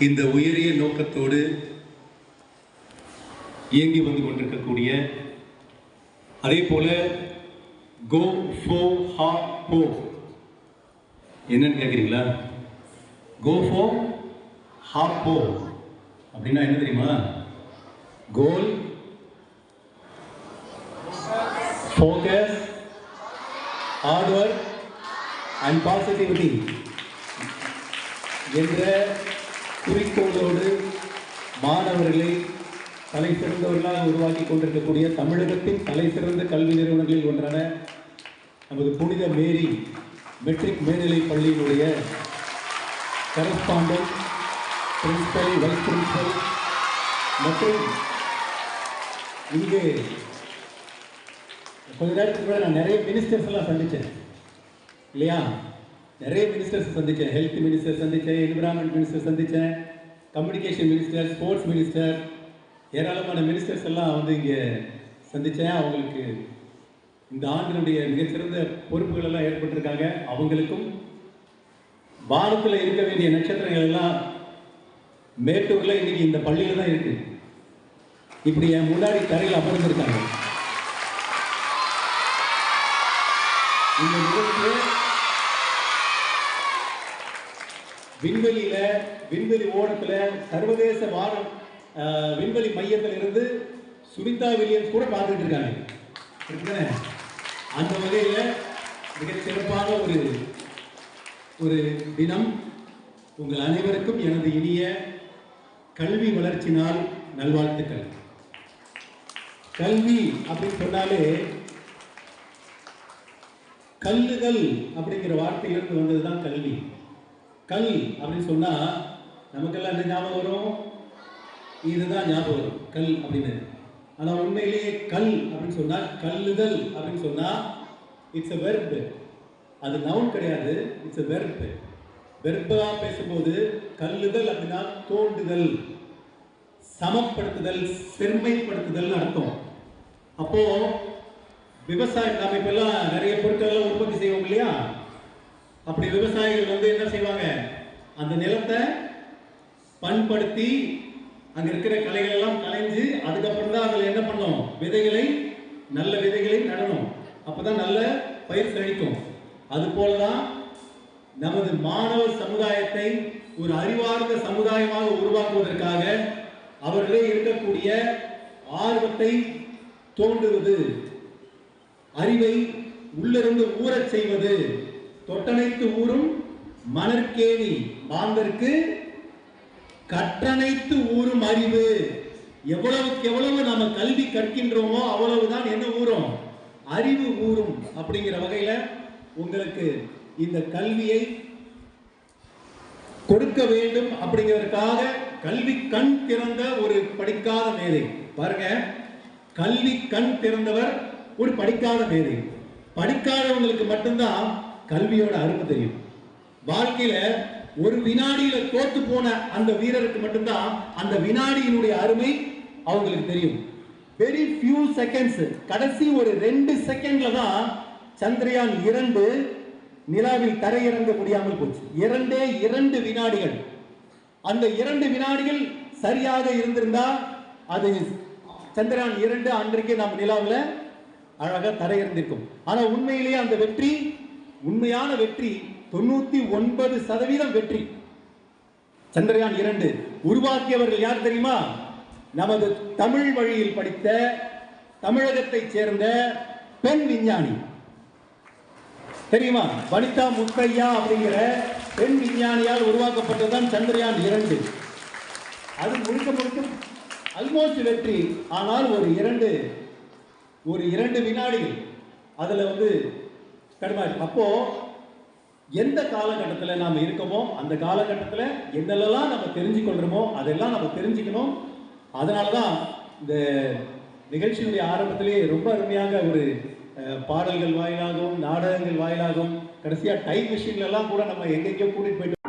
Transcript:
இந்த உயரிய நோக்கத்தோடு இயங்கி வந்து கொண்டிருக்கக்கூடிய, அதே போல கோ ஃபோ ஹா போ என்னன்னு கேட்குறீங்களா? கோ ஃபோ ஹா போ அப்படின்னா என்ன தெரியுமா? Goal, focus, hard work and positivity என்ற குறிக்கோளோடு மாணவர்களை தலை சிறந்தவர்களாக உருவாக்கி கொண்டிருக்கக்கூடிய தமிழகத்தின் தலை சிறந்த கல்வி நிறுவனங்களில் ஒன்றான நமது புனித மேரி மெட்ரிக் மேல்நிலை பள்ளியினுடைய கரஸ்பாண்டன்ட், பிரின்சிபல், வைஸ் பிரின்சிபல் மற்றும் இங்கே கொஞ்ச நேரத்துக்கு கூட நான் நிறைய மினிஸ்டர்ஸ் எல்லாம் சந்தித்தேன் இல்லையா? நிறைய மினிஸ்டர்ஸ் சந்தித்தேன். ஹெல்த் மினிஸ்டர் சந்தித்தேன், என்விரான்மெண்ட் மினிஸ்டர் சந்தித்தேன், கம்யூனிகேஷன் மினிஸ்டர், ஸ்போர்ட்ஸ் மினிஸ்டர், ஏராளமான மினிஸ்டர்ஸ் எல்லாம் வந்து இங்கே சந்தித்தேன். அவங்களுக்கு இந்த ஆண்டினுடைய மிகச்சிறந்த பொறுப்புகள் எல்லாம் ஏற்பட்டிருக்காங்க. அவங்களுக்கும் வானத்தில் இருக்க வேண்டிய நட்சத்திரங்கள் எல்லாம் மேட்டூரில் இன்னைக்கு இந்த பள்ளியில் தான் இருக்கு. இப்படி என் முன்னாடி தரையில் அமர்ந்திருக்காங்க. இந்த நிகழ்ச்சியை விண்வெளி ஓடத்துல சர்வதேச வாரம் விண்வெளி மையத்தில் இருந்து சுனிதா வில்லியம்ஸ் கூட பார்த்துட்டு இருக்காங்க. அந்த வகையில் மிக சிறப்பான ஒரு தினம். உங்கள் அனைவருக்கும் எனது இனிய கல்வி வளர்ச்சி நாள் நல்வாழ்த்துக்கள். கல்வி அப்படின்னு சொன்னாலே கல்லுதல் அப்படிங்கிற வார்த்தையிலிருந்து வந்ததுதான் கல்வி. கல் அப்படின்னு சொன்னா நமக்கெல்லாம் என்ன ஞாபகம் வரும்? இதுதான் ஞாபகம் வரும், கல் அப்படின்னு. ஆனா உண்மையிலேயே கல் அப்படின்னு சொன்னா, கல்லுதல் அப்படின்னு சொன்னா இட்ஸ் a verb. அது நவுன் கிடையாது, இட்ஸ் a verb. வெர்பா பேசும்போது கல்லுதல் அப்படின்னா தோண்டுதல், சமப்படுத்துதல், செம்மைப்படுத்துதல் அர்த்தம். அப்போ விவசாயம், நாம இப்ப எல்லாம் நிறைய பொருட்கள் எல்லாம் உற்பத்தி செய்வோம் இல்லையா? அப்படி விவசாயிகள் வந்து என்ன செய்வாங்க? அந்த நிலத்தை பண்படுத்தி அங்க இருக்கிற களைகள் எல்லாம் களைஞ்சு அதுக்கப்புறம் தான் அதில் என்ன பண்ணணும்? விதைகளை, நல்ல விதைகளை நடணும். அப்பதான் நல்ல பயிர் செழிக்கும். அது போலதான் நமது மாணவ சமுதாயத்தை ஒரு அறிவார்ந்த சமுதாயமாக உருவாக்குவதற்காக அவர்களே இருக்கக்கூடிய ஆர்வத்தை தோண்டுவது, அறிவை உள்ளிருந்து ஊறச் செய்வது. தொட்டனைத்து ஊரும் மணற்கேணி மாந்தருக்கு கற்றனைத்து ஊரும் அறிவு. எவ்வளவுக்கு எவ்வளவு நாம கல்வி கற்கின்றோமோ அவ்வளவுதான் என்ன ஊரும்? அறிவு ஊரும். அப்படிங்கிற வகையில உங்களுக்கு இந்த கல்வியை கொடுக்க வேண்டும் அப்படிங்கிறதுக்காக கல்வி கண் திறந்த ஒரு படிக்காத மேதை. பாருங்க, கல்வி கண் திறந்தவர் ஒரு படிக்காத மேதை. படிக்காதவங்களுக்கு மட்டும்தான் கல்வியோட அருமை தெரியும். வாழ்க்கையில ஒரு வினாடியில தோத்து போன அந்த வீரருக்கு மட்டும்தான் அந்த வினாடியினுடைய அருமை அவங்களுக்கு தெரியும். வெரி ஃபியூ செகண்ட்ஸ், கடைசி ஒரு 2 செகண்ட்ல தான் சந்திரயான் 2 நிலாவில் தரையிறங்க முடியாமல் போச்சு. 2 வினாடிகள். அந்த 2 வினாடிகள் சரியாக இருந்திருந்தா அது சந்திரயான் 2 அன்றைக்கு நம்ம நிலாவில் அழகாக தரையிறந்திருக்கும். ஆனா உண்மையிலேயே அந்த வெற்றி, உண்மையான வெற்றி 99% வெற்றி. சந்திரயான் 2 உருவாக்கியவர்கள் யார் தெரியுமா? நமது தமிழ் வழியில் படித்த தமிழகத்தை சேர்ந்த பெண் விஞ்ஞானி தெரியுமா? வனிதா முத்தையா அப்படிங்கிற பெண் விஞ்ஞானியால் உருவாக்கப்பட்டதுதான் சந்திரயான் 2. அது முழுக்க ஆல்மோஸ்ட் வெற்றி. ஆனால் ஒரு இரண்டு வினாடிகள் அதுல வந்து கடுமாச்சு. அப்போ எந்த காலகட்டத்தில் நாம் இருக்கோமோ அந்த காலகட்டத்தில் என்னெல்லாம் நம்ம தெரிஞ்சுக்கொள்றோமோ அதெல்லாம் நம்ம தெரிஞ்சுக்கணும். அதனாலதான் இந்த நிகழ்ச்சியினுடைய ஆரம்பத்திலேயே ரொம்ப அருமையாக ஒரு பாடல்கள் வாயிலாகவும் நாடகங்கள் வாயிலாகவும் கடைசியா டைம் மிஷின்ல எல்லாம் கூட நம்ம எங்கெங்கயோ கூட்டிட்டு போயிட்டு